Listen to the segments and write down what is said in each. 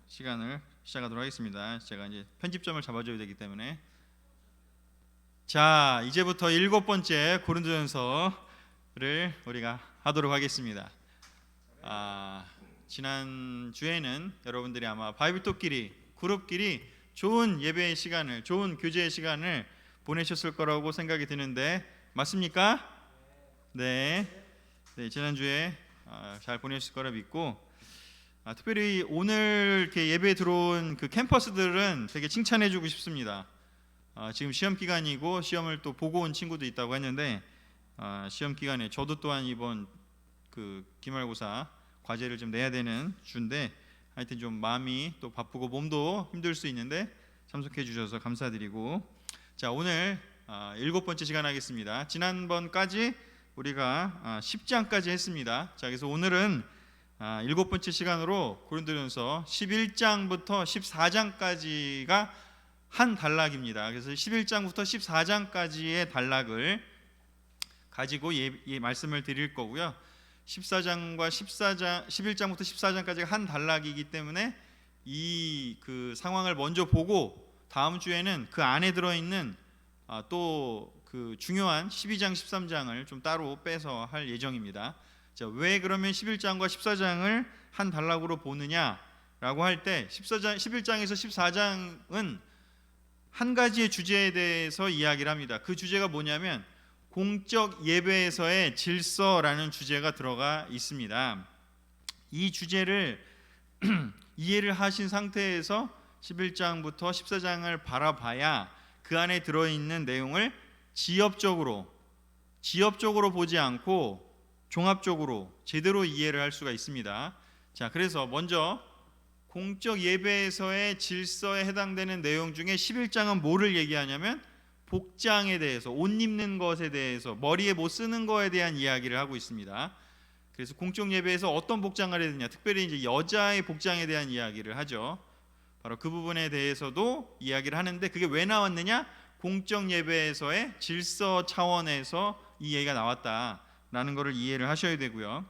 시간을 시작하도록 하겠습니다. 제가 이제 편집점을 잡아줘야 되기 때문에 자, 이제부터 7번째 고린도전서를 우리가 하도록 하겠습니다. 지난 주에는 여러분들이 아마 바이블톡끼리 그룹끼리 좋은 예배의 시간을, 좋은 교제의 시간을 보내셨을 거라고 생각이 드는데 맞습니까? 네, 지난주에 잘 보내셨을 거라 믿고 특별히 오늘 이렇게 예배에 들어온 그 캠퍼스들은 되게 칭찬해주고 싶습니다. 지금 시험 기간이고 시험을 또 보고 온 친구도 있다고 했는데 시험 기간에 저도 또한 이번 그 기말고사 과제를 좀 내야 되는 주인데 하여튼 좀 마음이 또 바쁘고 몸도 힘들 수 있는데 참석해 주셔서 감사드리고, 자, 오늘 7번째 시간 하겠습니다. 지난번까지 우리가 10장까지 했습니다. 자, 그래서 오늘은 7번째 시간으로 고린도전서 11장부터 14장까지가 한 단락입니다. 그래서 11장부터 14장까지의 단락을 가지고 말씀을 드릴 거고요. 11장부터 14장까지가 한 단락이기 때문에 이 그 상황을 먼저 보고 다음 주에는 그 안에 들어있는 또 그 중요한 12장, 13장을 좀 따로 빼서 할 예정입니다. 자, 왜 그러면 11장과 14장을 한 단락으로 보느냐라고 할 때 11장에서 14장은 한 가지의 주제에 대해서 이야기를 합니다. 그 주제가 뭐냐면 공적 예배에서의 질서라는 주제가 들어가 있습니다. 이 주제를 이해를 하신 상태에서 11장부터 14장을 바라봐야 그 안에 들어있는 내용을 지엽적으로 보지 않고 종합적으로 제대로 이해를 할 수가 있습니다. 자, 그래서 먼저 공적 예배에서의 질서에 해당되는 내용 중에 11장은 뭐를 얘기하냐면 복장에 대해서, 옷 입는 것에 대해서, 머리에 못 쓰는 거에 대한 이야기를 하고 있습니다. 그래서 공적 예배에서 어떤 복장을 해야 되냐, 특별히 이제 여자의 복장에 대한 이야기를 하죠. 바로 그 부분에 대해서도 이야기를 하는데 그게 왜 나왔느냐? 공적 예배에서의 질서 차원에서 이 얘기가 나왔다라는 것을 이해를 하셔야 되고요.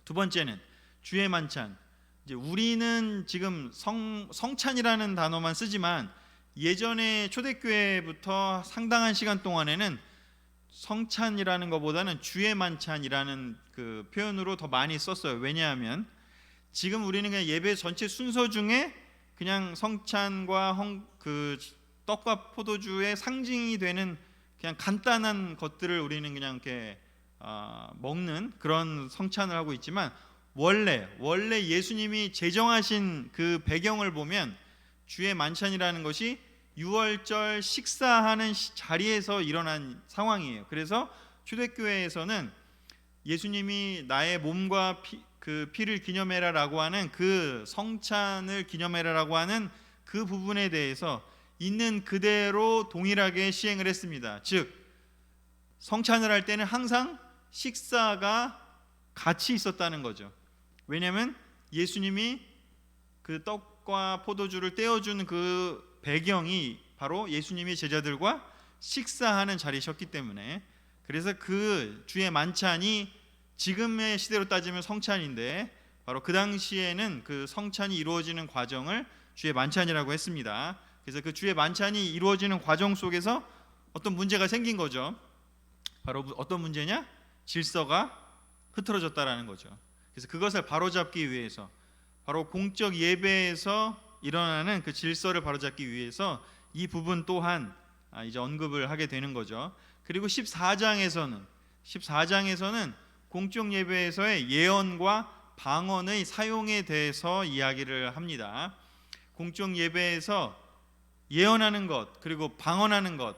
두 번째는 주의 만찬. 이제 우리는 지금 성찬이라는 단어만 쓰지만 예전에 초대교회부터 상당한 시간 동안에는 성찬이라는 것보다는 주의 만찬이라는 그 표현으로 더 많이 썼어요. 왜냐하면 지금 우리는 그냥 예배 전체 순서 중에 그냥 성찬과 그 떡과 포도주의 상징이 되는 그냥 간단한 것들을 우리는 그냥 이렇게 먹는 그런 성찬을 하고 있지만 원래 예수님이 제정하신 그 배경을 보면 주의 만찬이라는 것이 유월절 식사하는 자리에서 일어난 상황이에요. 그래서 초대교회에서는 예수님이 나의 몸과 그 피를 기념해라라고 하는 그 성찬을 기념해라라고 하는 그 부분에 대해서 있는 그대로 동일하게 시행을 했습니다. 즉 성찬을 할 때는 항상 식사가 같이 있었다는 거죠. 왜냐하면 예수님이 그 떡과 포도주를 떼어주는 그 배경이 바로 예수님이 제자들과 식사하는 자리셨기 때문에, 그래서 그 주의 만찬이 지금의 시대로 따지면 성찬인데 바로 그 당시에는 그 성찬이 이루어지는 과정을 주의 만찬이라고 했습니다. 그래서 그 주의 만찬이 이루어지는 과정 속에서 어떤 문제가 생긴 거죠. 바로 어떤 문제냐? 질서가 흐트러졌다라는 거죠. 그래서 그것을 바로잡기 위해서, 바로 공적 예배에서 일어나는 그 질서를 바로잡기 위해서 이 부분 또한 이제 언급을 하게 되는 거죠. 그리고 14장에서는 공적 예배에서의 예언과 방언의 사용에 대해서 이야기를 합니다. 공적 예배에서 예언하는 것 그리고 방언하는 것,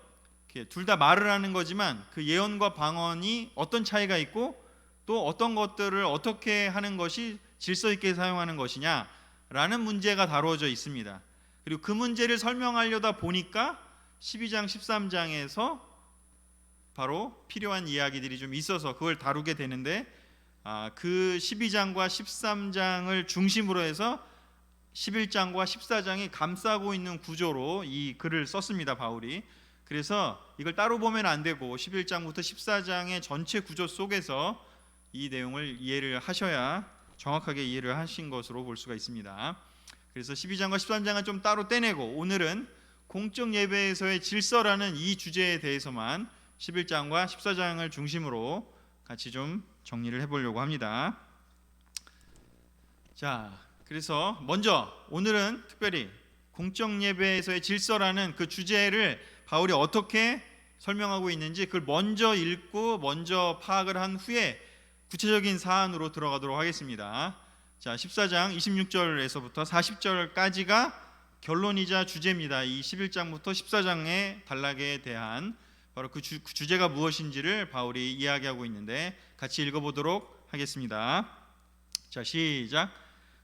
둘 다 말을 하는 거지만 그 예언과 방언이 어떤 차이가 있고 또 어떤 것들을 어떻게 하는 것이 질서 있게 사용하는 것이냐라는 문제가 다루어져 있습니다. 그리고 그 문제를 설명하려다 보니까 12장, 13장에서 바로 필요한 이야기들이 좀 있어서 그걸 다루게 되는데 그 12장과 13장을 중심으로 해서 11장과 14장이 감싸고 있는 구조로 이 글을 썼습니다, 바울이. 그래서 이걸 따로 보면 안 되고 11장부터 14장의 전체 구조 속에서 이 내용을 이해를 하셔야 정확하게 이해를 하신 것으로 볼 수가 있습니다. 그래서 12장과 13장은 좀 따로 떼내고 오늘은 공적 예배에서의 질서라는 이 주제에 대해서만 11장과 14장을 중심으로 같이 좀 정리를 해보려고 합니다. 자, 그래서 먼저 오늘은 특별히 공적 예배에서의 질서라는 그 주제를 바울이 어떻게 설명하고 있는지 그걸 먼저 읽고 먼저 파악을 한 후에 구체적인 사안으로 들어가도록 하겠습니다. 자, 14장 26절에서부터 40절까지가 결론이자 주제입니다. 이 11장부터 14장의 단락에 대한 바로 그 주제가 무엇인지를 바울이 이야기하고 있는데 같이 읽어보도록 하겠습니다. 자, 시작.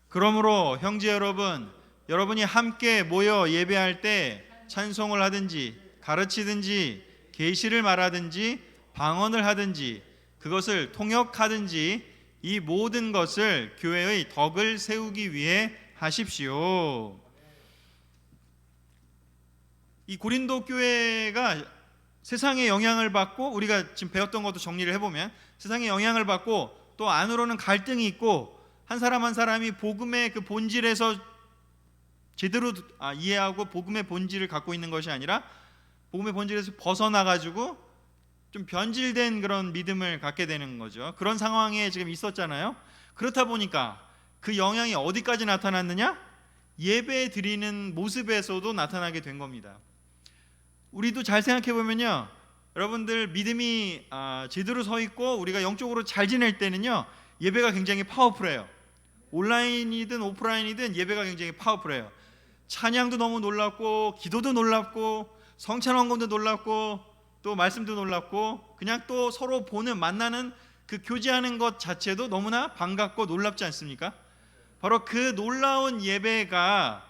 그러므로 형제 여러분, 여러분이 함께 모여 예배할 때 찬송을 하든지 가르치든지 계시를 말하든지 방언을 하든지 그것을 통역하든지 이 모든 것을 교회의 덕을 세우기 위해 하십시오. 이 고린도 교회가 세상의 영향을 받고 우리가 지금 배웠던 것도 정리를 해보면 세상의 영향을 받고 또 안으로는 갈등이 있고 한 사람 한 사람이 복음의 그 본질에서 제대로 이해하고 복음의 본질을 갖고 있는 것이 아니라 복음의 본질에서 벗어나가지고 좀 변질된 그런 믿음을 갖게 되는 거죠. 그런 상황에 지금 있었잖아요. 그렇다 보니까 그 영향이 어디까지 나타났느냐? 예배 드리는 모습에서도 나타나게 된 겁니다. 우리도 잘 생각해 보면요, 여러분들 믿음이 제대로 서 있고 우리가 영적으로 잘 지낼 때는요 예배가 굉장히 파워풀해요. 온라인이든 오프라인이든 예배가 굉장히 파워풀해요. 찬양도 너무 놀랍고 기도도 놀랍고 성찬원금도 놀랍고 또 말씀도 놀랍고 그냥 또 서로 보는 만나는 그 교제하는 것 자체도 너무나 반갑고 놀랍지 않습니까? 바로 그 놀라운 예배가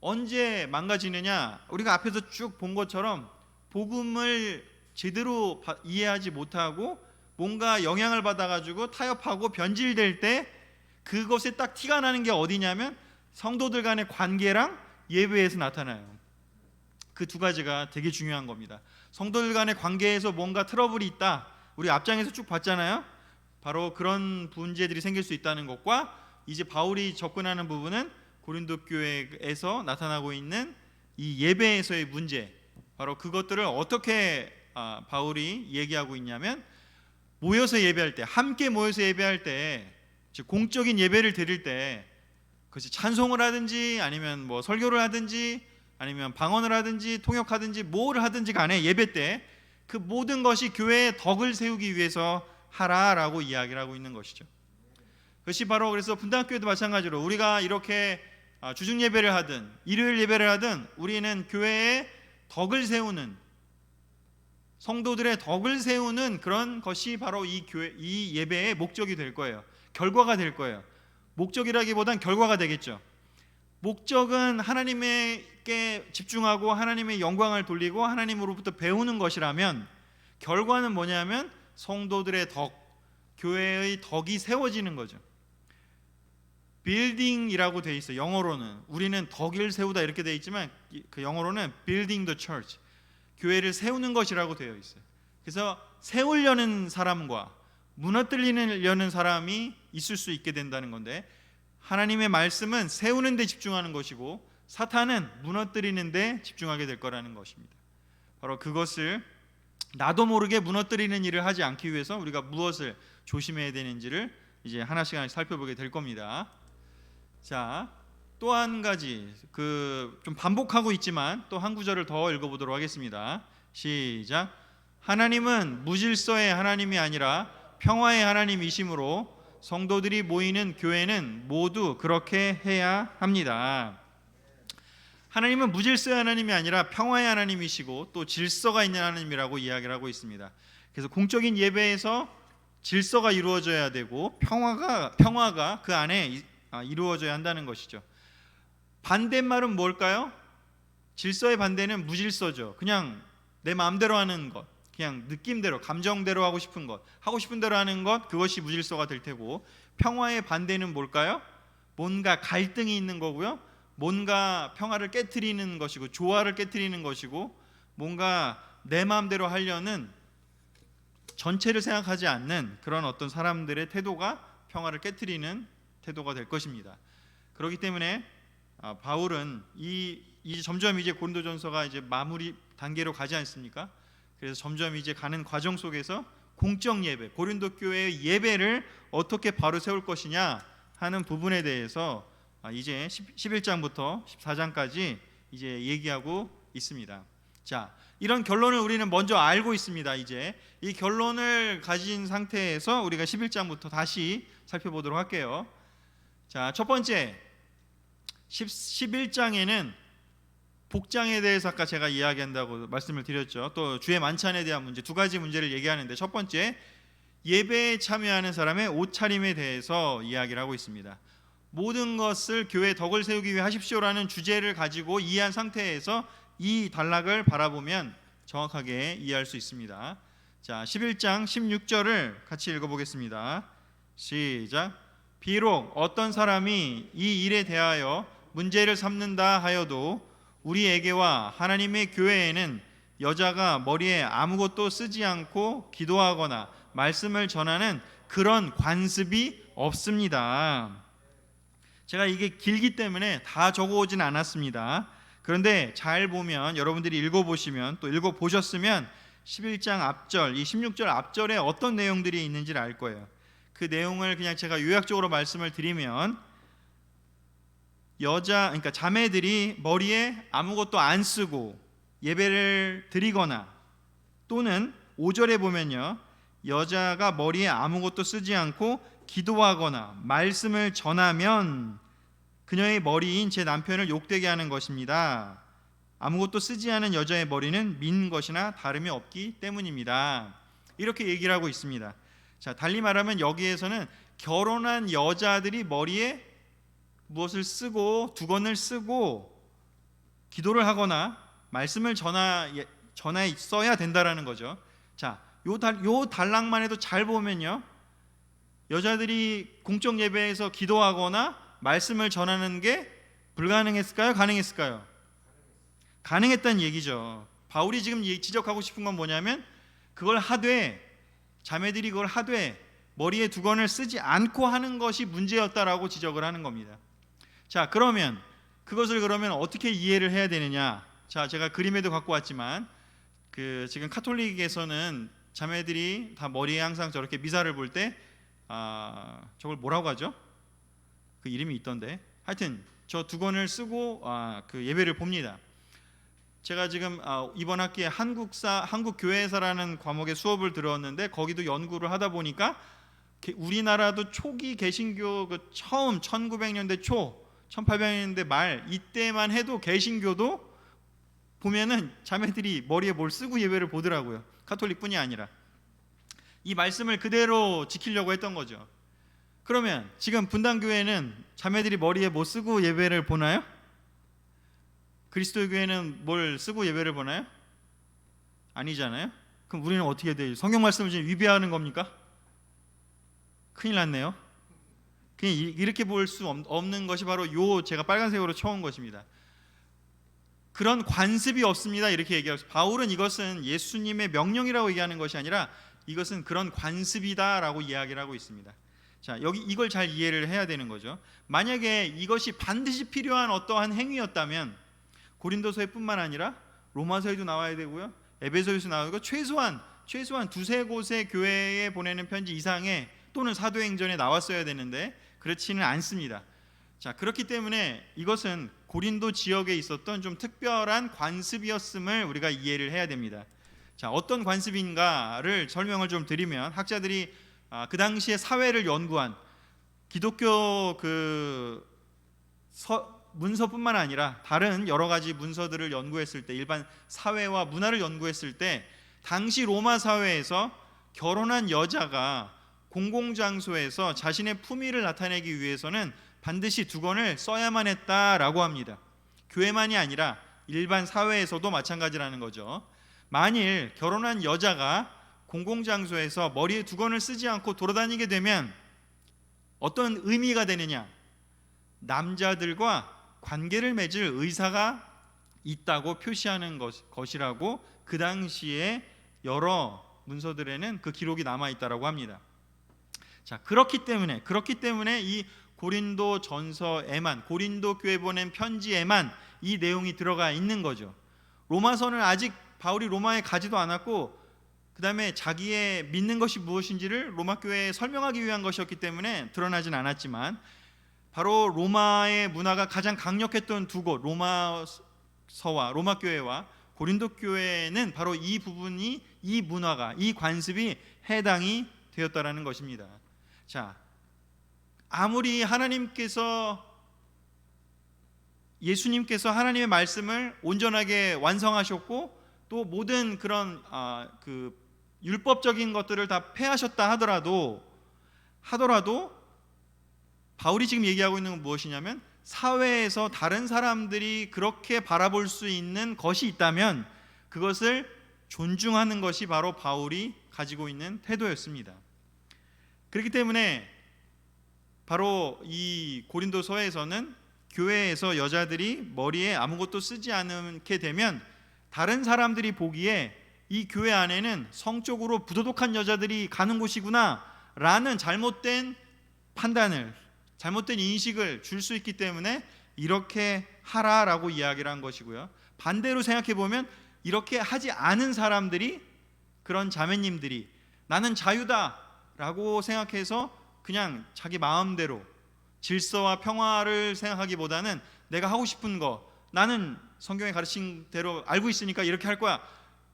언제 망가지느냐? 우리가 앞에서 쭉 본 것처럼 복음을 제대로 이해하지 못하고 뭔가 영향을 받아가지고 타협하고 변질될 때 그것에 딱 티가 나는 게 어디냐면 성도들 간의 관계랑 예배에서 나타나요. 그 두 가지가 되게 중요한 겁니다. 성도들 간의 관계에서 뭔가 트러블이 있다, 우리 앞장에서 쭉 봤잖아요. 바로 그런 문제들이 생길 수 있다는 것과 이제 바울이 접근하는 부분은 고린도 교회에서 나타나고 있는 이 예배에서의 문제, 바로 그것들을 어떻게 바울이 얘기하고 있냐면 모여서 예배할 때, 함께 모여서 예배할 때, 즉 공적인 예배를 드릴 때 그것이 찬송을 하든지 아니면 뭐 설교를 하든지 아니면 방언을 하든지 통역하든지 뭘 하든지 간에 예배 때 그 모든 것이 교회의 덕을 세우기 위해서 하라라고 이야기를 하고 있는 것이죠. 그것이 바로 그래서 분당교회도 마찬가지로 우리가 이렇게 주중 예배를 하든 일요일 예배를 하든 우리는 교회의 덕을 세우는, 성도들의 덕을 세우는 그런 것이 바로 이 예배의 목적이 될 거예요. 결과가 될 거예요. 목적이라기보단 결과가 되겠죠. 목적은 하나님께 집중하고 하나님의 영광을 돌리고 하나님으로부터 배우는 것이라면 결과는 뭐냐면 성도들의 덕, 교회의 덕이 세워지는 거죠. 빌딩이라고 돼 있어요. 영어로는 우리는 덕을 세우다 이렇게 돼 있지만 그 영어로는 building the church, 교회를 세우는 것이라고 되어 있어요. 그래서 세우려는 사람과 무너뜨리려는 사람이 있을 수 있게 된다는 건데, 하나님의 말씀은 세우는 데 집중하는 것이고 사탄은 무너뜨리는 데 집중하게 될 거라는 것입니다. 바로 그것을 나도 모르게 무너뜨리는 일을 하지 않기 위해서 우리가 무엇을 조심해야 되는지를 이제 하나씩 살펴보게 될 겁니다. 자, 또 한 가지 좀 반복하고 있지만 또 한 구절을 더 읽어보도록 하겠습니다. 시작. 하나님은 무질서의 하나님이 아니라 평화의 하나님이시므로 성도들이 모이는 교회는 모두 그렇게 해야 합니다. 하나님은 무질서의 하나님이 아니라 평화의 하나님이시고 또 질서가 있는 하나님이라고 이야기를 하고 있습니다. 그래서 공적인 예배에서 질서가 이루어져야 되고 평화가 그 안에 이루어져야 한다는 것이죠. 반대말은 뭘까요? 질서의 반대는 무질서죠. 그냥 내 마음대로 하는 것, 그냥 느낌대로, 감정대로 하고 싶은 대로 하는 것, 그것이 무질서가 될 테고, 평화의 반대는 뭘까요? 뭔가 갈등이 있는 거고요, 뭔가 평화를 깨트리는 것이고 조화를 깨트리는 것이고, 뭔가 내 마음대로 하려는, 전체를 생각하지 않는 그런 어떤 사람들의 태도가 평화를 깨트리는 태도가 될 것입니다. 그렇기 때문에 바울은 이 점점 이제 고린도전서가 이제 마무리 단계로 가지 않습니까? 그래서 점점 이제 가는 과정 속에서 공적 예배, 고린도 교회의 예배를 어떻게 바로 세울 것이냐 하는 부분에 대해서 이제 11장부터 14장까지 이제 얘기하고 있습니다. 자, 이런 결론을 우리는 먼저 알고 있습니다. 이제 이 결론을 가진 상태에서 우리가 11장부터 다시 살펴보도록 할게요. 자, 첫 번째 11장에는 복장에 대해서 아까 제가 이야기한다고 말씀을 드렸죠. 또 주의 만찬에 대한 문제, 두 가지 문제를 얘기하는데, 첫 번째 예배에 참여하는 사람의 옷차림에 대해서 이야기를 하고 있습니다. 모든 것을 교회의 덕을 세우기 위해 하십시오라는 주제를 가지고 이해한 상태에서 이 단락을 바라보면 정확하게 이해할 수 있습니다. 자, 11장 16절을 같이 읽어보겠습니다. 시작. 비록 어떤 사람이 이 일에 대하여 문제를 삼는다 하여도 우리에게와 하나님의 교회에는 여자가 머리에 아무것도 쓰지 않고 기도하거나 말씀을 전하는 그런 관습이 없습니다. 제가 이게 길기 때문에 다 적어오진 않았습니다. 그런데 잘 보면, 여러분들이 읽어보시면, 또 읽어보셨으면 11장 앞절, 이 16절 앞절에 어떤 내용들이 있는지를 알 거예요. 그 내용을 그냥 제가 요약적으로 말씀을 드리면, 그러니까 자매들이 머리에 아무것도 안 쓰고 예배를 드리거나, 또는 5절에 보면요, 여자가 머리에 아무것도 쓰지 않고 기도하거나 말씀을 전하면 그녀의 머리인 제 남편을 욕되게 하는 것입니다. 아무것도 쓰지 않은 여자의 머리는 민 것이나 다름이 없기 때문입니다. 이렇게 얘기를 하고 있습니다. 자, 달리 말하면 여기에서는 결혼한 여자들이 머리에 무엇을 쓰고 두건을 쓰고 기도를 하거나 말씀을 전해 써야 된다라는 거죠. 자, 요 단락만 해도 잘 보면요, 여자들이 공적 예배에서 기도하거나 말씀을 전하는 게 불가능했을까요? 가능했을까요? 가능했다는 얘기죠. 바울이 지금 지적하고 싶은 건 뭐냐면, 그걸 하되, 자매들이 그걸 하되 머리에 두건을 쓰지 않고 하는 것이 문제였다라고 지적을 하는 겁니다. 자, 그러면 그것을 어떻게 이해를 해야 되느냐? 자, 제가 그림에도 갖고 왔지만, 지금 카톨릭에서는 자매들이 다 머리에 항상 저렇게 미사를 볼 때 저걸 뭐라고 하죠? 그 이름이 있던데, 하여튼 저 두건을 쓰고 그 예배를 봅니다. 제가 지금 이번 학기에 한국교회사라는 과목의 수업을 들었는데, 거기도 연구를 하다 보니까 우리나라도 초기 개신교 처음 1900년대 초 1800년대 말 이때만 해도 개신교도 보면은 자매들이 머리에 뭘 쓰고 예배를 보더라고요. 카톨릭뿐이 아니라 이 말씀을 그대로 지키려고 했던 거죠. 그러면 지금 분당교회는 자매들이 머리에 뭐 쓰고 예배를 보나요? 그리스도의 교회는 뭘 쓰고 예배를 보나요? 아니잖아요. 그럼 우리는 어떻게 돼요? 성경 말씀을 지금 위배하는 겁니까? 큰일 났네요. 그냥 이렇게 볼 수 없는 것이 바로 제가 빨간색으로 쳐온 것입니다. 그런 관습이 없습니다, 이렇게 얘기하고, 바울은 이것은 예수님의 명령이라고 얘기하는 것이 아니라 이것은 그런 관습이다라고 이야기를 하고 있습니다. 자, 여기 이걸 잘 이해를 해야 되는 거죠. 만약에 이것이 반드시 필요한 어떠한 행위였다면 고린도서에 뿐만 아니라 로마서에도 나와야 되고요, 에베소에도 나와야 되고, 최소한 두세 곳의 교회에 보내는 편지 이상의, 또는 사도행전에 나왔어야 되는데 그렇지는 않습니다. 자, 그렇기 때문에 이것은 고린도 지역에 있었던 좀 특별한 관습이었음을 우리가 이해를 해야 됩니다. 자, 어떤 관습인가를 설명을 좀 드리면, 학자들이 그 당시에 사회를 연구한 기독교 문서뿐만 아니라 다른 여러 가지 문서들을 연구했을 때, 일반 사회와 문화를 연구했을 때, 당시 로마 사회에서 결혼한 여자가 공공장소에서 자신의 품위를 나타내기 위해서는 반드시 두건을 써야만 했다라고 합니다. 교회만이 아니라 일반 사회에서도 마찬가지라는 거죠. 만일 결혼한 여자가 공공장소에서 머리에 두건을 쓰지 않고 돌아다니게 되면 어떤 의미가 되느냐? 남자들과 관계를 맺을 의사가 있다고 표시하는 것이라고 그 당시에 여러 문서들에는 그 기록이 남아 있다라고 합니다. 자, 그렇기 때문에 이 고린도 전서에만, 고린도 교회 보낸 편지에만 이 내용이 들어가 있는 거죠. 로마서는 아직 바울이 로마에 가지도 않았고, 그 다음에 자기의 믿는 것이 무엇인지를 로마 교회에 설명하기 위한 것이었기 때문에 드러나진 않았지만, 바로 로마의 문화가 가장 강력했던 두 곳, 로마서와 로마 교회와 고린도 교회는 바로 이 부분이, 이 문화가, 이 관습이 해당이 되었다라는 것입니다. 자, 아무리 예수님께서 하나님의 말씀을 온전하게 완성하셨고 또 모든 그런 율법적인 것들을 다 폐하셨다 하더라도 바울이 지금 얘기하고 있는 건 무엇이냐면, 사회에서 다른 사람들이 그렇게 바라볼 수 있는 것이 있다면 그것을 존중하는 것이 바로 바울이 가지고 있는 태도였습니다. 그렇기 때문에 바로 이 고린도서에서는 교회에서 여자들이 머리에 아무것도 쓰지 않게 되면 다른 사람들이 보기에 이 교회 안에는 성적으로 부도덕한 여자들이 가는 곳이구나 라는 잘못된 판단을, 잘못된 인식을 줄 수 있기 때문에 이렇게 하라라고 이야기를 한 것이고요. 반대로 생각해 보면 이렇게 하지 않은 사람들이, 그런 자매님들이 나는 자유다 라고 생각해서 그냥 자기 마음대로 질서와 평화를 생각하기보다는 내가 하고 싶은 거, 나는 성경에 가르친 대로 알고 있으니까 이렇게 할 거야,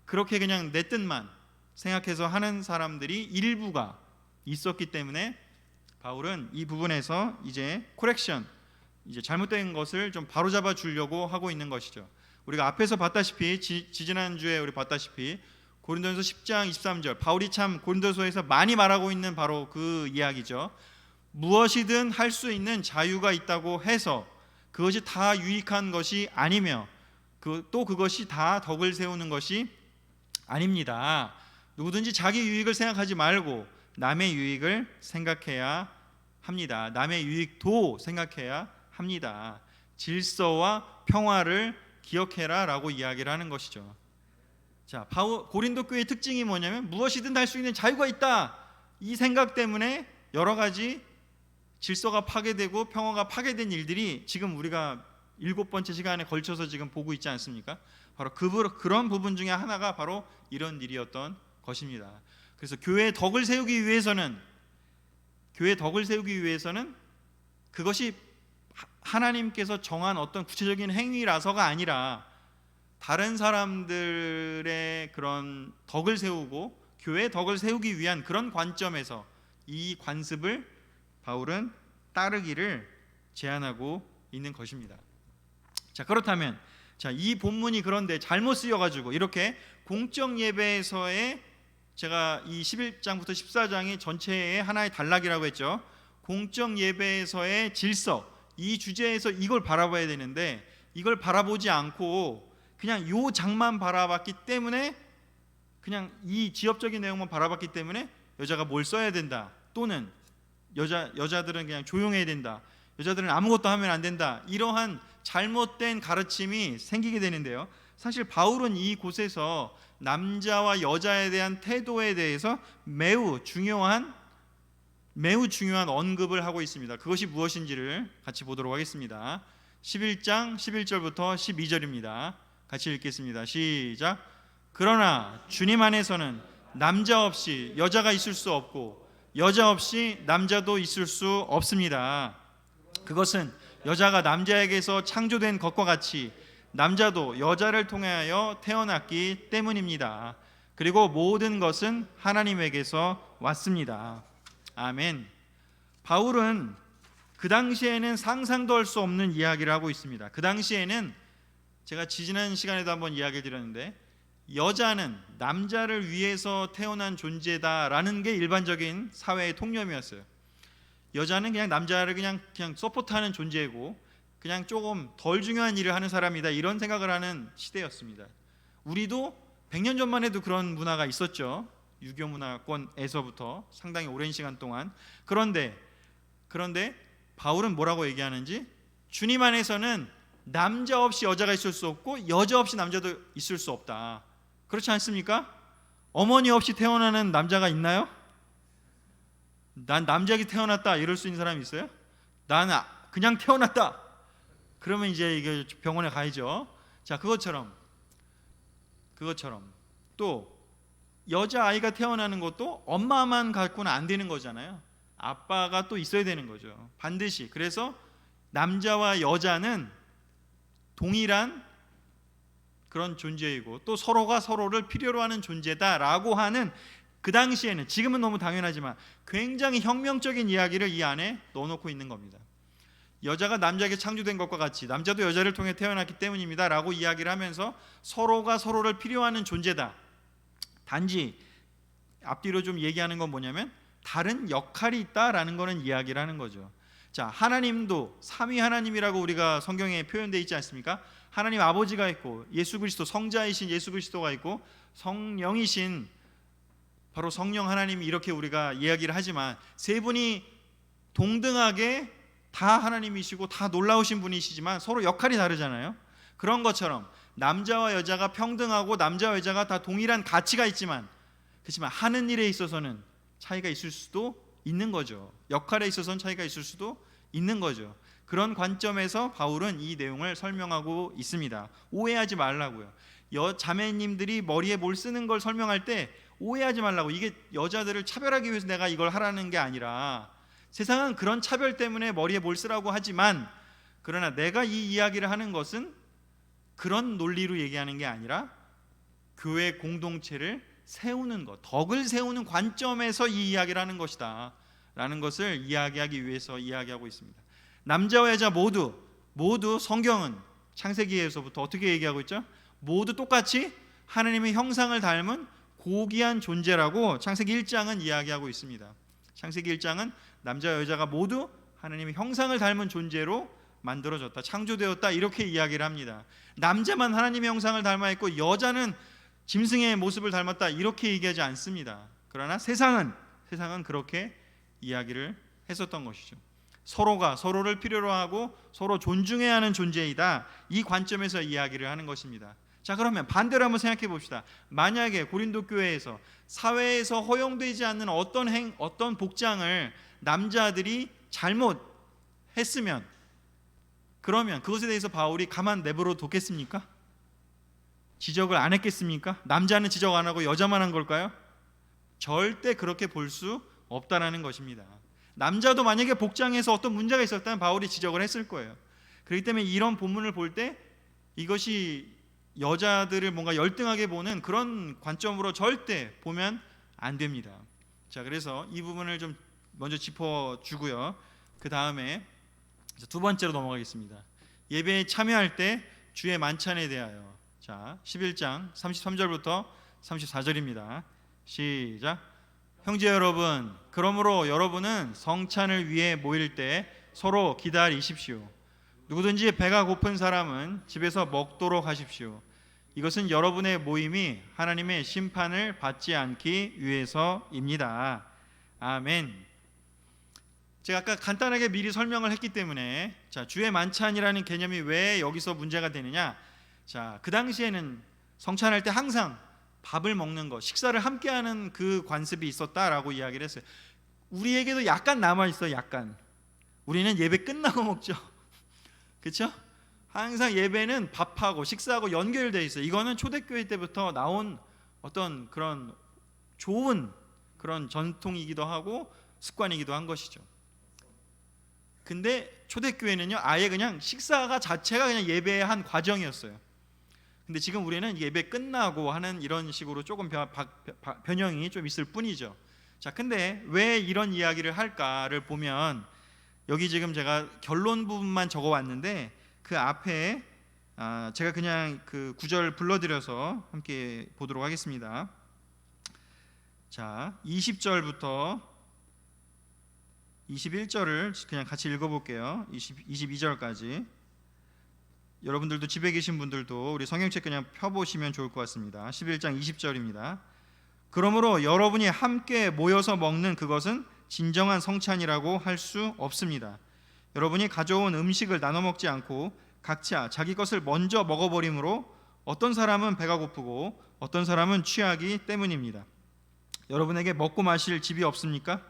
그렇게 그냥 내 뜻만 생각해서 하는 사람들이 일부가 있었기 때문에 바울은 이 부분에서 이제 코렉션, 이제 잘못된 것을 좀 바로잡아 주려고 하고 있는 것이죠. 우리가 앞에서 봤다시피, 지지난주에 우리 봤다시피 고린도전서 10장 23절, 바울이 참 고린도서에서 많이 말하고 있는 바로 그 이야기죠. 무엇이든 할 수 있는 자유가 있다고 해서 그것이 다 유익한 것이 아니며 또 그것이 다 덕을 세우는 것이 아닙니다. 누구든지 자기 유익을 생각하지 말고 남의 유익을 생각해야 합니다. 남의 유익도 생각해야 합니다. 질서와 평화를 기억해라 라고 이야기를 하는 것이죠. 자, 고린도 교회의 특징이 뭐냐면 무엇이든 할 수 있는 자유가 있다, 이 생각 때문에 여러 가지 질서가 파괴되고 평화가 파괴된 일들이 지금 우리가 7번째 시간에 걸쳐서 지금 보고 있지 않습니까? 바로 그런 부분 중에 하나가 바로 이런 일이었던 것입니다. 그래서 교회의 덕을 세우기 위해서는 그것이 하나님께서 정한 어떤 구체적인 행위라서가 아니라 다른 사람들의 그런 덕을 세우고 교회의 덕을 세우기 위한 그런 관점에서 이 관습을 바울은 따르기를 제안하고 있는 것입니다. 자, 그렇다면 이 본문이 그런데 잘못 쓰여가지고 이렇게 공적 예배에서의, 제가 이 11장부터 14장이 전체의 하나의 단락이라고 했죠. 공적 예배에서의 질서, 이 주제에서 이걸 바라봐야 되는데 이걸 바라보지 않고 그냥 요 장만 바라봤기 때문에, 그냥 이 지엽적인 내용만 바라봤기 때문에 여자가 뭘 써야 된다, 또는 여자들은 그냥 조용해야 된다, 여자들은 아무것도 하면 안 된다, 이러한 잘못된 가르침이 생기게 되는데요. 사실 바울은 이곳에서 남자와 여자에 대한 태도에 대해서 매우 중요한 언급을 하고 있습니다. 그것이 무엇인지를 같이 보도록 하겠습니다. 11장 11절부터 12절입니다. 같이 읽겠습니다. 시작. 그러나 주님 안에서는 남자 없이 여자가 있을 수 없고 여자 없이 남자도 있을 수 없습니다. 그것은 여자가 남자에게서 창조된 것과 같이 남자도 여자를 통하여 태어났기 때문입니다. 그리고 모든 것은 하나님에게서 왔습니다. 아멘. 바울은 그 당시에는 상상도 할 수 없는 이야기를 하고 있습니다. 그 당시에는 제가 지난 시간에도 한번 이야기를 드렸는데, 여자는 남자를 위해서 태어난 존재다라는 게 일반적인 사회의 통념이었어요. 여자는 그냥 남자를 그냥 서포트하는 존재고 그냥 조금 덜 중요한 일을 하는 사람이다, 이런 생각을 하는 시대였습니다. 우리도 100년 전만 해도 그런 문화가 있었죠. 유교 문화권에서부터 상당히 오랜 시간 동안. 그런데 바울은 뭐라고 얘기하는지, 주님 안에서는 남자 없이 여자가 있을 수 없고 여자 없이 남자도 있을 수 없다. 그렇지 않습니까? 어머니 없이 태어나는 남자가 있나요? 난 남자에게 태어났다 이럴 수 있는 사람이 있어요? 난 그냥 태어났다. 그러면 이제 이게 병원에 가야죠. 자, 그것처럼 또 여자아이가 태어나는 것도 엄마만 갖고는 안 되는 거잖아요. 아빠가 또 있어야 되는 거죠. 반드시. 그래서 남자와 여자는 동일한 그런 존재이고 또 서로가 서로를 필요로 하는 존재다라고 하는, 그 당시에는, 지금은 너무 당연하지만 굉장히 혁명적인 이야기를 이 안에 넣어놓고 있는 겁니다. 여자가 남자에게 창조된 것과 같이 남자도 여자를 통해 태어났기 때문입니다 라고 이야기를 하면서 서로가 서로를 필요하는 존재다. 단지 앞뒤로 좀 얘기하는 건 뭐냐면 다른 역할이 있다라는 거는 이야기를 하는 거죠. 자, 하나님도 삼위 하나님이라고 우리가 성경에 표현되어 있지 않습니까? 하나님 아버지가 있고 예수 그리스도, 성자이신 예수 그리스도가 있고 성령이신 바로 성령 하나님이, 이렇게 우리가 이야기를 하지만 세 분이 동등하게 다 하나님이시고 다 놀라우신 분이시지만 서로 역할이 다르잖아요. 그런 것처럼 남자와 여자가 평등하고 남자와 여자가 다 동일한 가치가 있지만, 그렇지만 하는 일에 있어서는 차이가 있을 수도 있는 거죠. 역할에 있어서는 차이가 있을 수도 있는 거죠. 그런 관점에서 바울은 이 내용을 설명하고 있습니다. 오해하지 말라고요. 자매님들이 머리에 뭘 쓰는 걸 설명할 때 오해하지 말라고. 이게 여자들을 차별하기 위해서 내가 이걸 하라는 게 아니라, 세상은 그런 차별 때문에 머리에 뭘 쓰라고 하지만, 그러나 내가 이 이야기를 하는 것은 그런 논리로 얘기하는 게 아니라 교회 공동체를 세우는 것, 덕을 세우는 관점에서 이 이야기를 하는 것이다 라는 것을 이야기하기 위해서 이야기하고 있습니다. 남자와 여자 모두 성경은 창세기에서부터 어떻게 얘기하고 있죠? 모두 똑같이 하나님의 형상을 닮은 고귀한 존재라고 창세기 1장은 이야기하고 있습니다. 창세기 1장은 남자와 여자가 모두 하나님의 형상을 닮은 존재로 만들어졌다, 창조되었다, 이렇게 이야기를 합니다. 남자만 하나님의 형상을 닮아 있고 여자는 짐승의 모습을 닮았다, 이렇게 얘기하지 않습니다. 그러나 세상은 그렇게 이야기를 했었던 것이죠. 서로가 서로를 필요로 하고 서로 존중해야 하는 존재이다, 이 관점에서 이야기를 하는 것입니다. 자, 그러면 반대로 한번 생각해 봅시다. 만약에 고린도 교회에서 사회에서 허용되지 않는 어떤 복장을 남자들이 잘못했으면, 그러면 그것에 대해서 바울이 가만 내버려 뒀겠습니까? 지적을 안 했겠습니까? 남자는 지적 안 하고 여자만 한 걸까요? 절대 그렇게 볼 수 없다라는 것입니다. 남자도 만약에 복장에서 어떤 문제가 있었다면 바울이 지적을 했을 거예요. 그렇기 때문에 이런 본문을 볼 때 이것이 여자들을 뭔가 열등하게 보는 그런 관점으로 절대 보면 안 됩니다. 자, 그래서 이 부분을 좀 먼저 짚어주고요. 그 다음에 두 번째로 넘어가겠습니다. 예배에 참여할 때 주의 만찬에 대하여. 자, 11장 33절부터 34절입니다. 시작. 형제 여러분, 그러므로 여러분은 성찬을 위해 모일 때 서로 기다리십시오. 누구든지 배가 고픈 사람은 집에서 먹도록 하십시오. 이것은 여러분의 모임이 하나님의 심판을 받지 않기 위해서입니다. 아멘. 제가 아까 간단하게 미리 설명을 했기 때문에, 자, 주의 만찬이라는 개념이 왜 여기서 문제가 되느냐. 자, 그 당시에는 성찬할 때 항상 밥을 먹는 것, 식사를 함께하는 그 관습이 있었다라고 이야기를 했어요. 우리에게도 약간 남아있어요. 약간. 우리는 예배 끝나고 먹죠. 그렇죠? 항상 예배는 밥하고 식사하고 연결되어 있어요. 이거는 초대교회 때부터 나온 어떤 그런 좋은 그런 전통이기도 하고 습관이기도 한 것이죠. 근데 초대교회는요, 아예 그냥 식사가 자체가 그냥 예배의 한 과정이었어요. 근데 지금 우리는 예배 끝나고 하는 이런 식으로 조금 변형이 좀 있을 뿐이죠. 자, 근데 왜 이런 이야기를 할까를 보면, 여기 지금 제가 결론 부분만 적어왔는데 그 앞에 제가 그냥 그 구절 불러드려서 함께 보도록 하겠습니다. 자, 20절부터 21절을 그냥 같이 읽어볼게요. 22절까지. 여러분들도 집에 계신 분들도 우리 성경책 그냥 펴보시면 좋을 것 같습니다. 11장 20절입니다. 그러므로 여러분이 함께 모여서 먹는 그것은 진정한 성찬이라고 할 수 없습니다. 여러분이 가져온 음식을 나눠 먹지 않고 각자 자기 것을 먼저 먹어버림으로 어떤 사람은 배가 고프고 어떤 사람은 취하기 때문입니다. 여러분에게 먹고 마실 집이 없습니까?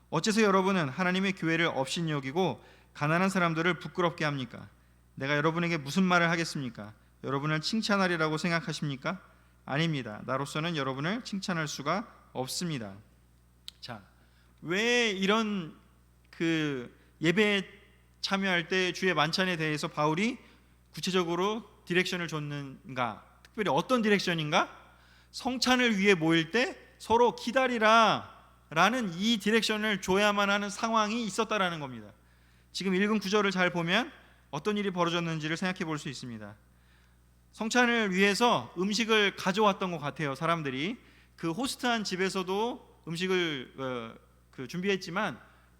어째서 여러분은 하나님의 교회를 업신 여기고 가난한 사람들을 부끄럽게 합니까? 내가 여러분에게 무슨 말을 하겠습니까? 여러분을 칭찬하리라고 생각하십니까? 아닙니다. 나로서는 여러분을 칭찬할 수가 없습니다. 자, 왜 이런 그 예배에 참여할 때 주의 만찬에 대해서 바울이 구체적으로 디렉션을 줬는가? 특별히 어떤 디렉션인가? 성찬을 위해 모일 때 서로 기다리라 라는 이 디렉션을 줘야만 하는 상황이 있었다라는 겁니다. 지금 읽은 구절을 잘 보면 어떤 일이 벌어졌는지를 생각해 볼 수 있습니다. 성찬을 위해서 음식을 가져왔던 것 같아요. 사람들이 그 호스트한 집에서도 음식을 준비했지만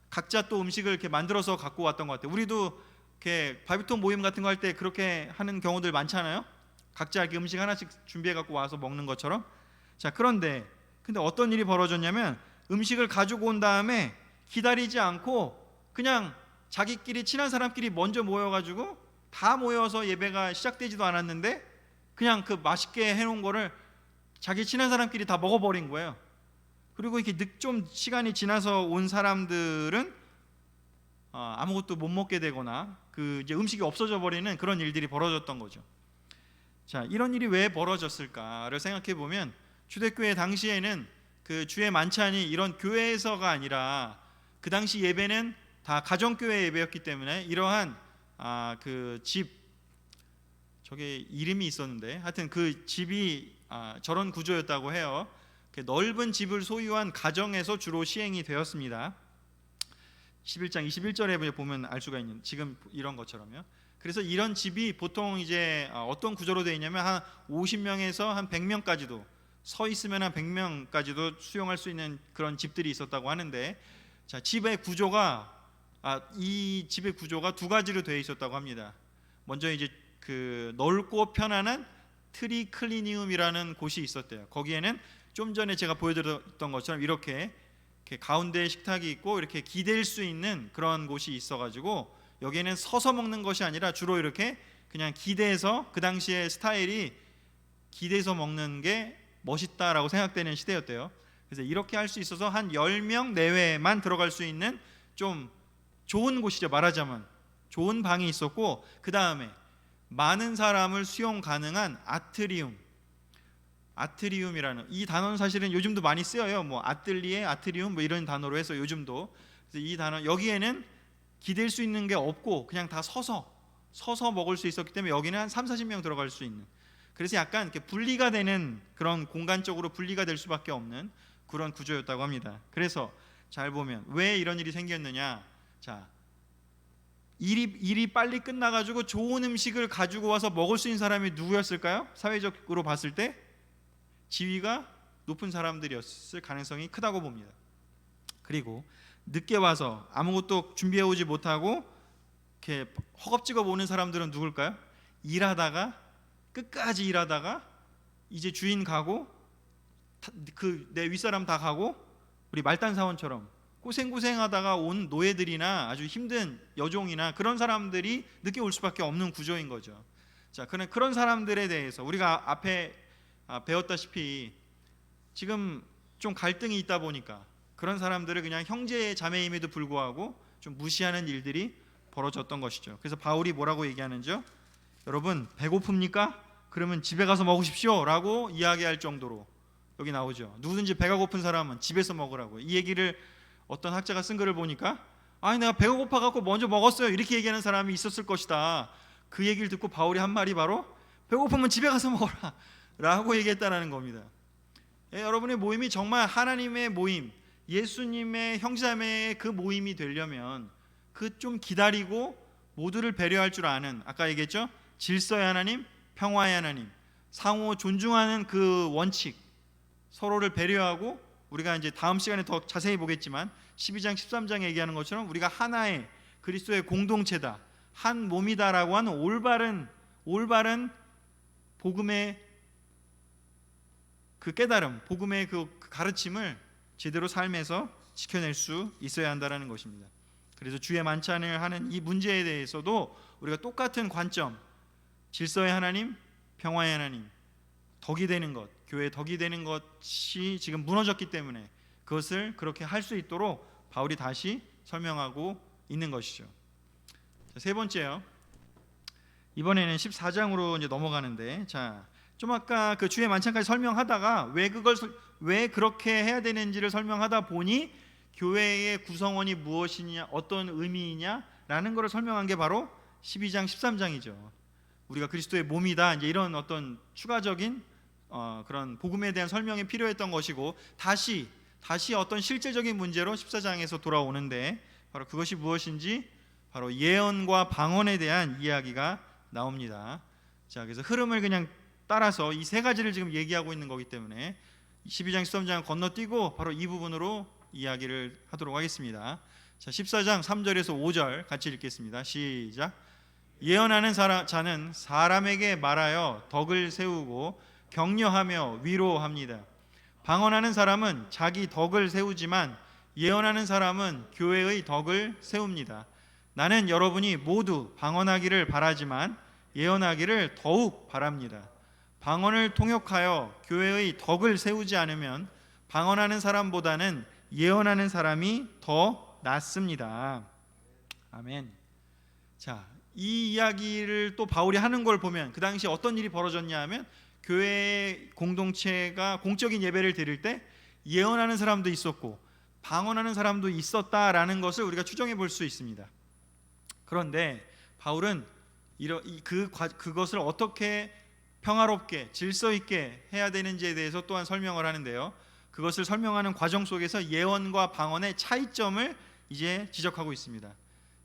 각자 또 음식을 이렇게 만들어서 갖고 왔던 것 같아요. 우리도 이렇게 바비톤 모임 같은 거 할 때 그렇게 하는 경우들 많잖아요. 각자 이렇게 음식 하나씩 준비해 갖고 와서 먹는 것처럼. 자, 근데 어떤 일이 벌어졌냐면 음식을 가지고 온 다음에 기다리지 않고 그냥 자기끼리 친한 사람끼리 먼저 모여가지고 다 모여서 예배가 시작되지도 않았는데 그냥 그 맛있게 해놓은 거를 자기 친한 사람끼리 다 먹어버린 거예요. 그리고 이렇게 좀 시간이 지나서 온 사람들은 아무것도 못 먹게 되거나 그 이제 음식이 없어져 버리는 그런 일들이 벌어졌던 거죠. 자, 이런 일이 왜 벌어졌을까를 생각해 보면 초대교회 당시에는 그 주의 만찬이 이런 교회에서가 아니라 그 당시 예배는 다 가정교회 예배였기 때문에 이러한 그 집, 저게 이름이 있었는데 하여튼 그 집이 저런 구조였다고 해요. 넓은 집을 소유한 가정에서 주로 시행이 되었습니다. 11장 21절에 보면 알 수가 있는 지금 이런 것처럼요. 그래서 이런 집이 보통 이제 어떤 구조로 되어 있냐면 한 50명에서 한 100명까지도 서 있으면 한 100명까지도 수용할 수 있는 그런 집들이 있었다고 하는데, 자, 이 집의 구조가 두 가지로 되어 있었다고 합니다. 먼저 이제 그 넓고 편안한 트리클리니움이라는 곳이 있었대요. 거기에는 좀 전에 제가 보여드렸던 것처럼 이렇게 가운데 식탁이 있고 이렇게 기댈 수 있는 그런 곳이 있어가지고 여기에는 서서 먹는 것이 아니라 주로 이렇게 그냥 기대서, 그 당시의 스타일이 기대서 먹는 게 멋있다라고 생각되는 시대였대요. 그래서 이렇게 할 수 있어서 한 10명 내외만 들어갈 수 있는 좀 좋은 곳이죠. 말하자면 좋은 방이 있었고, 그 다음에 많은 사람을 수용 가능한 아트리움이라는 이 단어는 사실은 요즘도 많이 쓰여요. 뭐 아뜰리에, 아트리움 뭐 이런 단어로 해서 요즘도. 그래서 이 단어, 여기에는 기댈 수 있는 게 없고 그냥 다 서서 먹을 수 있었기 때문에 여기는 한 30-40명 들어갈 수 있는, 그래서 약간 이렇게 분리가 되는, 그런 공간적으로 분리가 될 수밖에 없는 그런 구조였다고 합니다. 그래서 잘 보면 왜 이런 일이 생겼느냐. 자, 일이 빨리 끝나가지고 좋은 음식을 가지고 와서 먹을 수 있는 사람이 누구였을까요? 사회적으로 봤을 때 지위가 높은 사람들이었을 가능성이 크다고 봅니다. 그리고 늦게 와서 아무것도 준비해 오지 못하고 이렇게 허겁지겁 오는 사람들은 누굴까요? 끝까지 일하다가 이제 주인 가고 그 내 윗사람 다 가고 우리 말단 사원처럼 고생하다가 온 노예들이나 아주 힘든 여종이나 그런 사람들이 늦게 올 수밖에 없는 구조인 거죠. 자, 그런 사람들에 대해서 우리가 앞에 배웠다시피 지금 좀 갈등이 있다 보니까 그런 사람들을 그냥 형제 자매임에도 불구하고 좀 무시하는 일들이 벌어졌던 것이죠. 그래서 바울이 뭐라고 얘기하는지요? 여러분 배고픕니까? 그러면 집에 가서 먹으십시오 라고 이야기할 정도로 여기 나오죠. 누구든지 배가 고픈 사람은 집에서 먹으라고. 이 얘기를 어떤 학자가 쓴 글을 보니까 내가 배가 고파갖고 먼저 먹었어요 이렇게 얘기하는 사람이 있었을 것이다. 그 얘기를 듣고 바울이 한 말이 바로 배고프면 집에 가서 먹어라 라고 얘기했다는 겁니다. 여러분의 모임이 정말 하나님의 모임, 예수님의 형제자매의 그 모임이 되려면 그 좀 기다리고 모두를 배려할 줄 아는, 아까 얘기했죠? 질서의 하나님, 평화의 하나님, 상호 존중하는 그 원칙, 서로를 배려하고, 우리가 이제 다음 시간에 더 자세히 보겠지만 12장 13장에 얘기하는 것처럼 우리가 하나의 그리스도의 공동체다, 한 몸이다라고 하는 올바른 복음의 그 깨달음, 복음의 그 가르침을 제대로 삶에서 지켜낼 수 있어야 한다는 것입니다. 그래서 주의 만찬을 하는 이 문제에 대해서도 우리가 똑같은 관점, 질서의 하나님, 평화의 하나님, 덕이 되는 것, 교회의 덕이 되는 것이 지금 무너졌기 때문에 그것을 그렇게 할 수 있도록 바울이 다시 설명하고 있는 것이죠. 자, 세 번째요. 이번에는 14장으로 이제 넘어가는데, 좀 아까 그 주의 만찬까지 설명하다가 왜 그렇게 해야 되는지를 설명하다 보니 교회의 구성원이 무엇이냐, 어떤 의미이냐라는 것을 설명한 게 바로 12장, 13장이죠. 우리가 그리스도의 몸이다, 이제 이런 어떤 추가적인 그런 복음에 대한 설명이 필요했던 것이고, 다시 어떤 실제적인 문제로 14장에서 돌아오는데, 바로 그것이 무엇인지 바로 예언과 방언에 대한 이야기가 나옵니다. 자, 그래서 흐름을 그냥 따라서 이 세 가지를 지금 얘기하고 있는 거기 때문에 12장 13장 건너뛰고 바로 이 부분으로 이야기를 하도록 하겠습니다. 자, 14장 3절에서 5절 같이 읽겠습니다. 시작. 예언하는 자는 사람에게 말하여 덕을 세우고 격려하며 위로합니다. 방언하는 사람은 자기 덕을 세우지만 예언하는 사람은 교회의 덕을 세웁니다. 나는 여러분이 모두 방언하기를 바라지만 예언하기를 더욱 바랍니다. 방언을 통역하여 교회의 덕을 세우지 않으면 방언하는 사람보다는 예언하는 사람이 더 낫습니다. 아멘. 자, 이 이야기를 또 바울이 하는 걸 보면 그 당시 어떤 일이 벌어졌냐 하면, 교회 공동체가 공적인 예배를 드릴 때 예언하는 사람도 있었고 방언하는 사람도 있었다라는 것을 우리가 추정해 볼 수 있습니다. 그런데 바울은 그것을 어떻게 평화롭게 질서 있게 해야 되는지에 대해서 또한 설명을 하는데요, 그것을 설명하는 과정 속에서 예언과 방언의 차이점을 이제 지적하고 있습니다.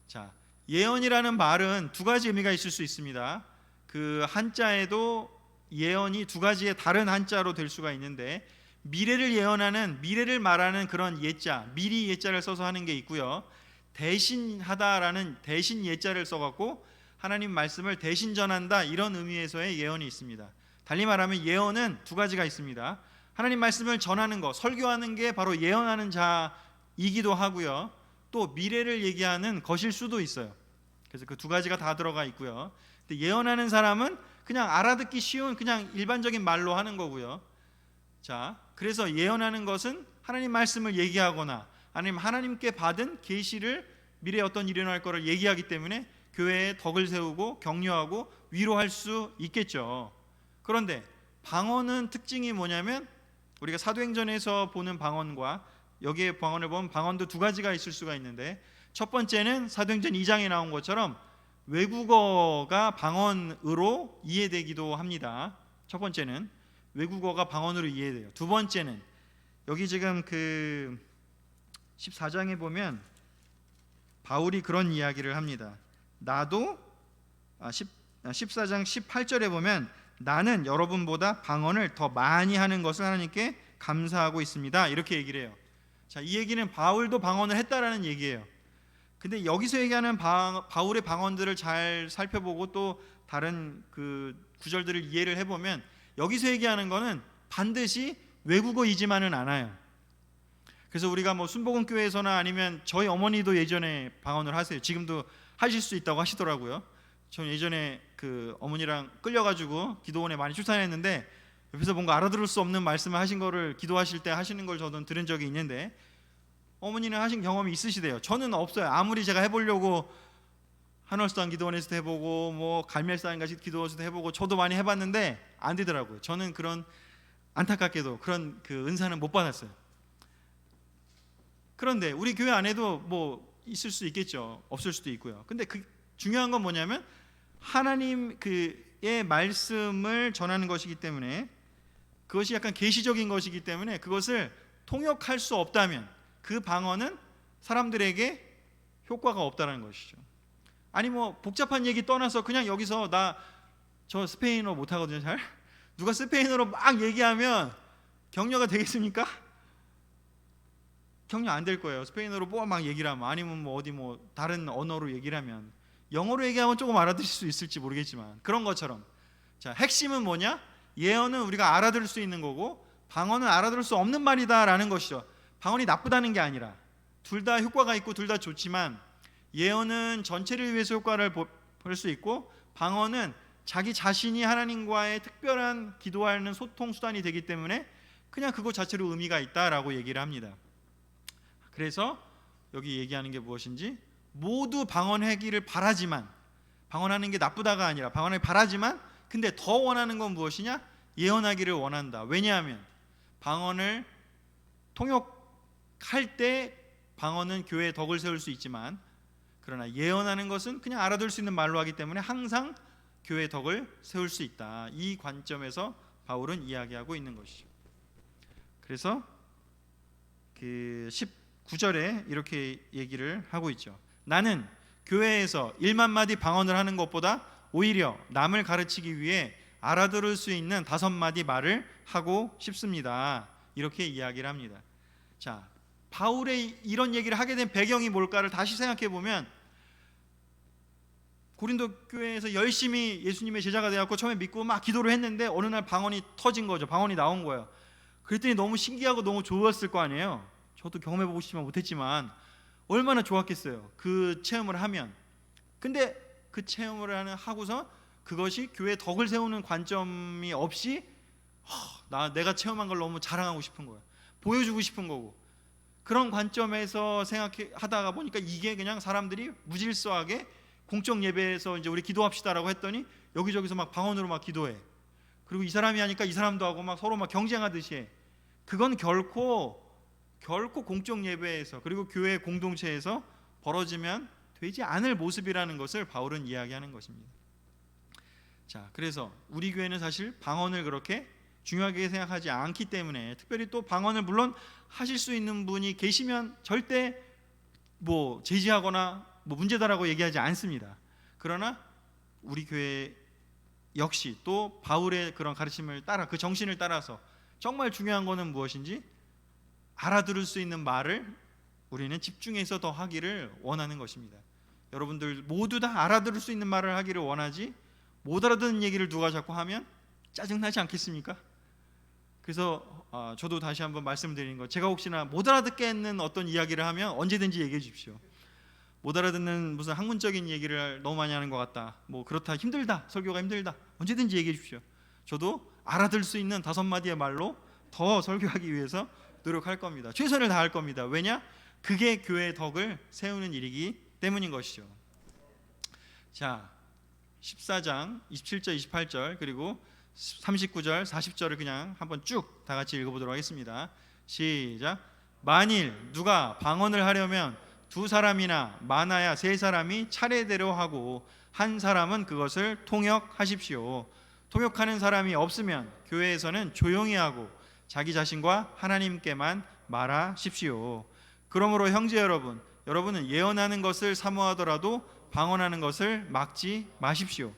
자, 예언이라는 말은 두 가지 의미가 있을 수 있습니다. 그 한자에도 예언이 두 가지의 다른 한자로 될 수가 있는데, 미래를 말하는 그런 예자, 미리 예자를 써서 하는 게 있고요, 대신하다라는 대신 예자를 써갖고 하나님 말씀을 대신 전한다, 이런 의미에서의 예언이 있습니다. 달리 말하면 예언은 두 가지가 있습니다. 하나님 말씀을 전하는 것, 설교하는 게 바로 예언하는 자이기도 하고요, 또 미래를 얘기하는 것일 수도 있어요. 그래서 그 두 가지가 다 들어가 있고요. 근데 예언하는 사람은 그냥 알아듣기 쉬운 그냥 일반적인 말로 하는 거고요. 자, 그래서 예언하는 것은 하나님 말씀을 얘기하거나 아니면 하나님께 받은 계시를, 미래에 어떤 일이 일어날 것을 얘기하기 때문에 교회에 덕을 세우고 격려하고 위로할 수 있겠죠. 그런데 방언은 특징이 뭐냐면, 우리가 사도행전에서 보는 방언과 여기에 방언을 보면 방언도 두 가지가 있을 수가 있는데, 첫 번째는 사도행전 2장에 나온 것처럼 외국어가 방언으로 이해되기도 합니다. 첫 번째는 외국어가 방언으로 이해돼요. 두 번째는 여기 지금 그 14장에 보면 바울이 그런 이야기를 합니다. 14장 18절에 보면 나는 여러분보다 방언을 더 많이 하는 것을 하나님께 감사하고 있습니다, 이렇게 얘기를 해요. 자, 이 얘기는 바울도 방언을 했다라는 얘기예요. 근데 여기서 얘기하는 바울의 방언들을 잘 살펴보고 또 다른 그 구절들을 이해를 해보면, 여기서 얘기하는 거는 반드시 외국어이지만은 않아요. 그래서 우리가 뭐 순복음교회에서나 아니면 저희 어머니도 예전에 방언을 하세요. 지금도 하실 수 있다고 하시더라고요. 저는 예전에 그 어머니랑 끌려가지고 기도원에 많이 출산했는데, 옆에서 뭔가 알아들을 수 없는 말씀을 하신 거를 기도하실 때 하시는 걸 저는 들은 적이 있는데, 어머니는 하신 경험이 있으시대요. 저는 없어요. 아무리 제가 해보려고 한월산 기도원에서도 해보고 뭐 갈멜산 같이 기도원에서도 해보고 저도 많이 해봤는데 안 되더라고요. 저는 그런, 안타깝게도 그런 그 은사는 못 받았어요. 그런데 우리 교회 안에도 뭐 있을 수 있겠죠. 없을 수도 있고요. 근데 그 중요한 건 뭐냐면, 하나님 그의 말씀을 전하는 것이기 때문에, 그것이 약간 계시적인 것이기 때문에 그것을 통역할 수 없다면 그 방언은 사람들에게 효과가 없다는 것이죠. 아니 뭐 복잡한 얘기 떠나서 그냥 여기서 저 스페인어 못하거든요. 잘. 누가 스페인어로 막 얘기하면 격려가 되겠습니까? 격려 안 될 거예요. 스페인어로 막 얘기를 하면, 아니면 뭐 어디 뭐 다른 언어로 얘기를 하면, 영어로 얘기하면 조금 알아들을 수 있을지 모르겠지만, 그런 것처럼, 자, 핵심은 뭐냐? 예언은 우리가 알아들을 수 있는 거고 방언은 알아들을 수 없는 말이다라는 것이죠. 방언이 나쁘다는 게 아니라 둘 다 효과가 있고 둘 다 좋지만, 예언은 전체를 위해서 효과를 볼 수 있고 방언은 자기 자신이 하나님과의 특별한 기도하는 소통 수단이 되기 때문에 그냥 그것 자체로 의미가 있다라고 얘기를 합니다. 그래서 여기 얘기하는 게 무엇인지, 모두 방언하기를 바라지만, 방언하는 게 나쁘다가 아니라 방언을 바라지만, 근데 더 원하는 건 무엇이냐? 예언하기를 원한다. 왜냐하면 방언을 통역할 때 방언은 교회의 덕을 세울 수 있지만, 그러나 예언하는 것은 그냥 알아들 수 있는 말로 하기 때문에 항상 교회의 덕을 세울 수 있다. 이 관점에서 바울은 이야기하고 있는 것이죠. 그래서 그 19절에 이렇게 얘기를 하고 있죠. 나는 교회에서 1만 마디 방언을 하는 것보다 오히려 남을 가르치기 위해 알아들을 수 있는 5마디 말을 하고 싶습니다. 이렇게 이야기를 합니다. 자, 바울의 이런 얘기를 하게 된 배경이 뭘까를 다시 생각해 보면, 고린도 교회에서 열심히 예수님의 제자가 되었고 처음에 믿고 막 기도를 했는데 어느 날 방언이 터진 거죠. 방언이 나온 거예요. 그랬더니 너무 신기하고 너무 좋았을 거 아니에요. 저도 경험해보고 싶지만 못했지만 얼마나 좋았겠어요, 그 체험을 하면. 근데 그 체험을 하고서 그것이 교회의 덕을 세우는 관점이 없이 내가 체험한 걸 너무 자랑하고 싶은 거예요. 보여주고 싶은 거고. 그런 관점에서 생각하다가 보니까 이게 그냥 사람들이 무질서하게 공적 예배에서 이제 우리 기도합시다라고 했더니 여기저기서 막 방언으로 막 기도해. 그리고 이 사람이 하니까 이 사람도 하고 막 서로 막 경쟁하듯이 해. 그건 결코 공적 예배에서 그리고 교회 공동체에서 벌어지면 되지 않을 모습이라는 것을 바울은 이야기하는 것입니다. 자, 그래서 우리 교회는 사실 방언을 그렇게 중요하게 생각하지 않기 때문에, 특별히 또 방언을 물론 하실 수 있는 분이 계시면 절대 뭐 제지하거나 뭐 문제다라고 얘기하지 않습니다. 그러나 우리 교회 역시 또 바울의 그런 가르침을 따라, 그 정신을 따라서 정말 중요한 것은 무엇인지 알아들을 수 있는 말을 우리는 집중해서 더 하기를 원하는 것입니다. 여러분들 모두 다 알아들을 수 있는 말을 하기를 원하지, 못 알아듣는 얘기를 누가 자꾸 하면 짜증나지 않겠습니까? 그래서 저도 다시 한번 말씀드리는 거, 제가 혹시나 못 알아듣겠는 어떤 이야기를 하면 언제든지 얘기해 주십시오. 못 알아듣는 무슨 학문적인 얘기를 너무 많이 하는 것 같다, 뭐 그렇다, 힘들다, 설교가 힘들다, 언제든지 얘기해 주십시오. 저도 알아들 수 있는 5마디의 말로 더 설교하기 위해서 노력할 겁니다. 최선을 다할 겁니다. 왜냐? 그게 교회의 덕을 세우는 일이기 때문인 것이죠. 자, 14장 27절 28절 그리고 39절 40절을 그냥 한번 쭉 다 같이 읽어보도록 하겠습니다. 시작. 만일 누가 방언을 하려면 2사람이나 많아야 3사람이 차례대로 하고 한 사람은 그것을 통역하십시오. 통역하는 사람이 없으면 교회에서는 조용히 하고 자기 자신과 하나님께만 말하십시오. 그러므로 형제 여러분, 여러분은 예언하는 것을 사모하더라도 방언하는 것을 막지 마십시오.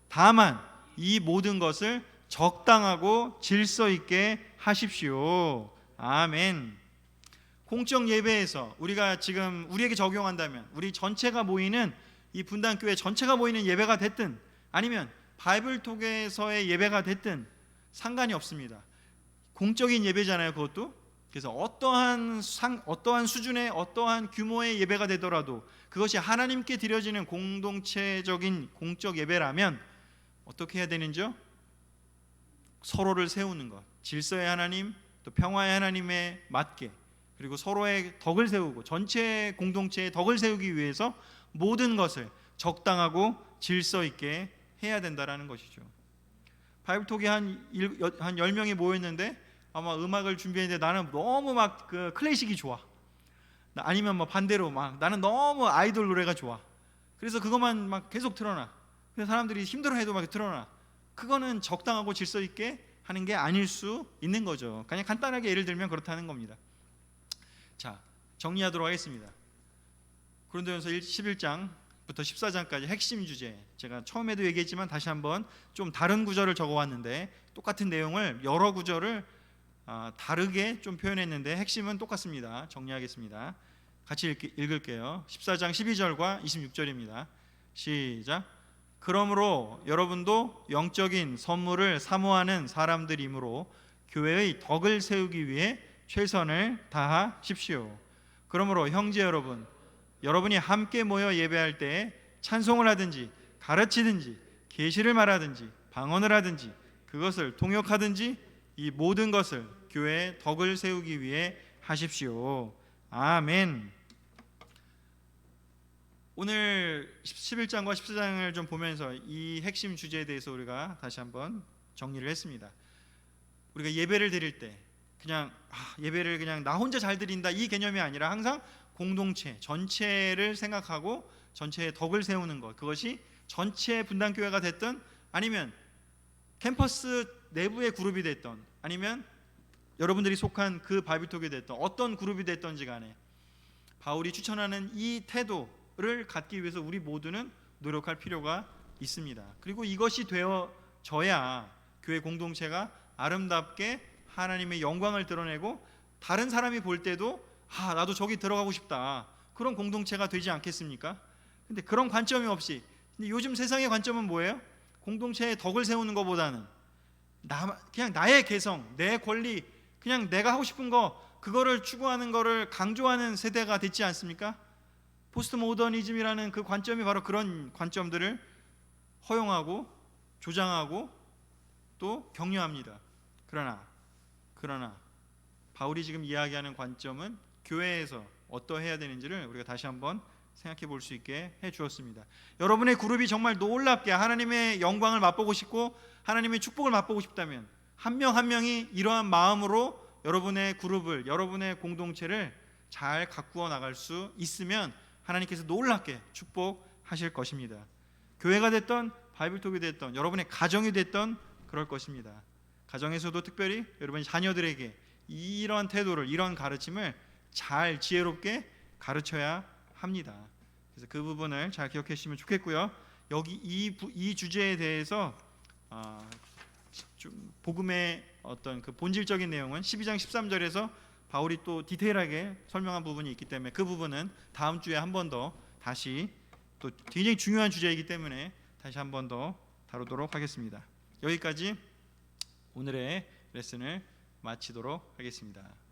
다만 이 모든 것을 적당하고 질서 있게 하십시오. 아멘. 공적 예배에서 우리가 지금 우리에게 적용한다면, 우리 전체가 모이는 이 분당교회 전체가 모이는 예배가 됐든 아니면 바이블톡에서의 예배가 됐든 상관이 없습니다. 공적인 예배잖아요, 그것도. 그래서 어떠한 수준의 어떠한 규모의 예배가 되더라도 그것이 하나님께 드려지는 공동체적인 공적 예배라면 어떻게 해야 되는지요? 서로를 세우는 것, 질서의 하나님, 또 평화의 하나님에 맞게, 그리고 서로의 덕을 세우고 전체 공동체의 덕을 세우기 위해서 모든 것을 적당하고 질서 있게 해야 된다라는 것이죠. 바이블톡이 한 10명이 모였는데 아마 음악을 준비했는데 나는 너무 막 그 클래식이 좋아, 아니면 뭐 반대로 막 나는 너무 아이돌 노래가 좋아. 그래서 그것만 막 계속 틀어놔. 그래서 사람들이 힘들어해도 막 틀어놔. 그거는 적당하고 질서 있게 하는 게 아닐 수 있는 거죠. 그냥 간단하게 예를 들면 그렇다는 겁니다. 자, 정리하도록 하겠습니다. 고린도전서 11장부터 14장까지 핵심 주제, 제가 처음에도 얘기했지만 다시 한번 좀 다른 구절을 적어왔는데 똑같은 내용을 여러 구절을 다르게 좀 표현했는데 핵심은 똑같습니다. 정리하겠습니다. 같이 읽을게요. 14장 12절과 26절입니다. 시작. 그러므로 여러분도 영적인 선물을 사모하는 사람들이므로 교회의 덕을 세우기 위해 최선을 다하십시오. 그러므로 형제 여러분, 여러분이 함께 모여 예배할 때 찬송을 하든지 가르치든지 계시를 말하든지 방언을 하든지 그것을 통역하든지 이 모든 것을 교회의 덕을 세우기 위해 하십시오. 아멘. 오늘 11장과 14장을 좀 보면서 이 핵심 주제에 대해서 우리가 다시 한번 정리를 했습니다. 우리가 예배를 드릴 때 그냥 예배를 그냥 나 혼자 잘 드린다 이 개념이 아니라 항상 공동체, 전체를 생각하고 전체의 덕을 세우는 것, 그것이 전체 분당교회가 됐든 아니면 캠퍼스 내부의 그룹이 됐든 아니면 여러분들이 속한 그 바이블톡이 됐든 어떤 그룹이 됐든지 간에 바울이 추천하는 이 태도를 갖기 위해서 우리 모두는 노력할 필요가 있습니다. 그리고 이것이 되어져야 교회 공동체가 아름답게 하나님의 영광을 드러내고 다른 사람이 볼 때도 나도 저기 들어가고 싶다, 그런 공동체가 되지 않겠습니까? 근데 그런 관점이 없이, 근데 요즘 세상의 관점은 뭐예요? 공동체의 덕을 세우는 것보다는 그냥 나의 개성, 내 권리, 그냥 내가 하고 싶은 거 그거를 추구하는 거를 강조하는 세대가 됐지 않습니까? 포스트 모더니즘이라는 그 관점이 바로 그런 관점들을 허용하고 조장하고 또 격려합니다. 그러나 바울이 지금 이야기하는 관점은 교회에서 어떠해야 되는지를 우리가 다시 한번 생각해 볼 수 있게 해 주었습니다. 여러분의 그룹이 정말 놀랍게 하나님의 영광을 맛보고 싶고 하나님의 축복을 맛보고 싶다면 한 명 한 명이 이러한 마음으로 여러분의 그룹을, 여러분의 공동체를 잘 가꾸어 나갈 수 있으면 하나님께서 놀랍게 축복하실 것입니다. 교회가 됐던 바이블톡이 됐던 여러분의 가정이 됐던 그럴 것입니다. 가정에서도 특별히 여러분의 자녀들에게 이런 태도를, 이런 가르침을 잘 지혜롭게 가르쳐야 합니다. 그래서 그 부분을 잘 기억해 주시면 좋겠고요. 여기 이 주제에 대해서 좀 복음의 어떤 그 본질적인 내용은 12장 13절에서 바울이 또 디테일하게 설명한 부분이 있기 때문에 그 부분은 다음 주에 한 번 더 다시, 또 굉장히 중요한 주제이기 때문에 다시 한 번 더 다루도록 하겠습니다. 여기까지 오늘의 레슨을 마치도록 하겠습니다.